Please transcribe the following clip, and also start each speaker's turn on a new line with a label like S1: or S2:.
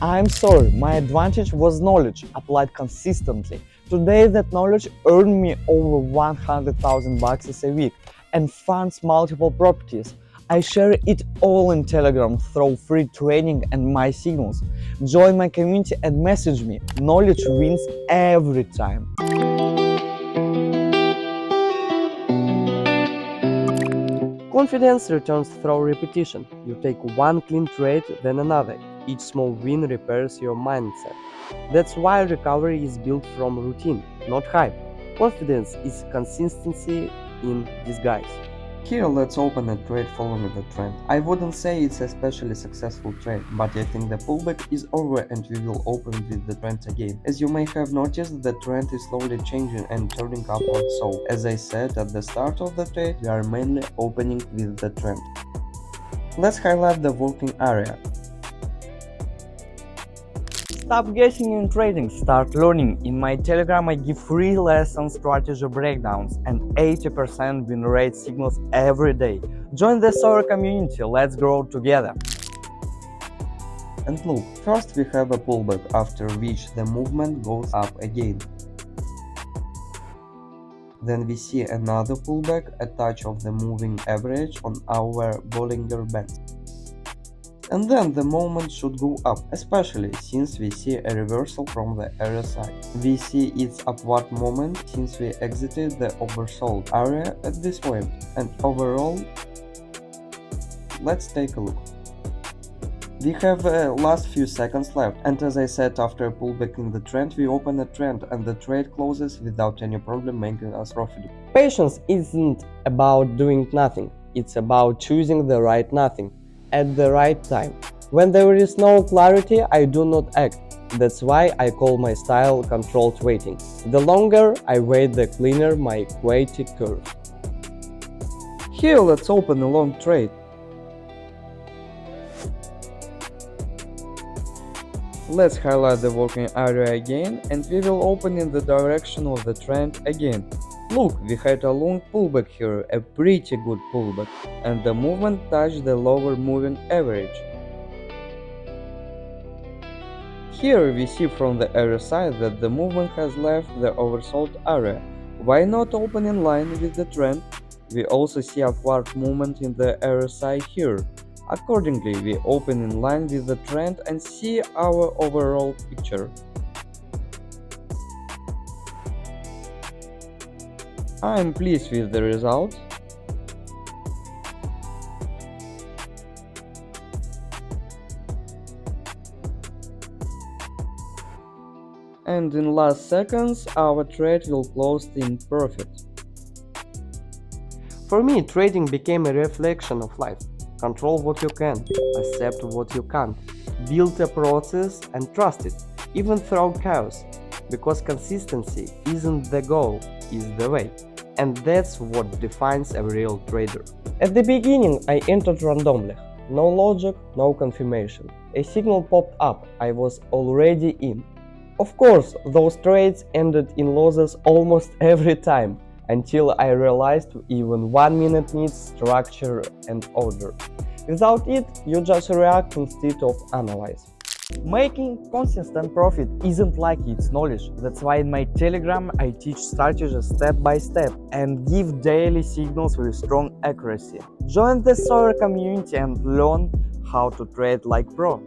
S1: I'm sorry, my advantage was knowledge applied consistently. Today that knowledge earned me over 100,000 bucks a week and funds multiple properties. I share it all in Telegram through free training and my signals. Join my community and message me. Knowledge wins every time.
S2: Confidence returns through repetition. You take one clean trade, then another. Each small win repairs your mindset. That's why recovery is built from routine, not hype. Confidence is consistency in disguise.
S3: Here let's open a trade following the trend. I wouldn't say it's a especially successful trade, but I think the pullback is over and we will open with the trend again. As you may have noticed, the trend is slowly changing and turning upward, so as I said at the start of the trade, we are mainly opening with the trend. Let's highlight the working area.
S1: Stop guessing in trading, start learning. In my Telegram I give free lessons, strategy breakdowns and 80% win rate signals every day. Join the Sawyer community, let's grow together.
S3: And look, first we have a pullback, after which the movement goes up again. Then we see another pullback, a touch of the moving average on our Bollinger Bands. And then the moment should go up, especially since we see a reversal from the RSI. We see its upward moment since we exited the oversold area at this point. And overall, let's take a look. We have last few seconds left, and as I said, after a pullback in the trend, we open a trend and the trade closes without any problem, making us profitable.
S2: Patience isn't about doing nothing, it's about choosing the right nothing at the right time. When there is no clarity, I do not act. That's why I call my style controlled waiting. The longer I wait, the cleaner my equity curve.
S3: Here let's open a long trade. Let's highlight the working area again and we will open in the direction of the trend again. Look, we had a long pullback here, a pretty good pullback, and the movement touched the lower moving average. Here we see from the RSI that the movement has left the oversold area. Why not open in line with the trend? We also see upward movement in the RSI here. Accordingly, we open in line with the trend and see our overall picture. I am pleased with the result. And in last seconds, our trade will close in profit.
S2: For me, trading became a reflection of life. Control what you can, accept what you can't, build a process and trust it, even through chaos, because consistency isn't the goal, it's the way. And that's what defines a real trader. At the beginning, I entered randomly. No logic, no confirmation. A signal popped up, I was already in. Of course, those trades ended in losses almost every time, until I realized even 1 minute needs structure and order. Without it, you just react instead of analyze.
S1: Making consistent profit isn't like it's knowledge. That's why in my Telegram I teach strategies step by step and give daily signals with strong accuracy. Join the Sawyer community and learn how to trade like pro.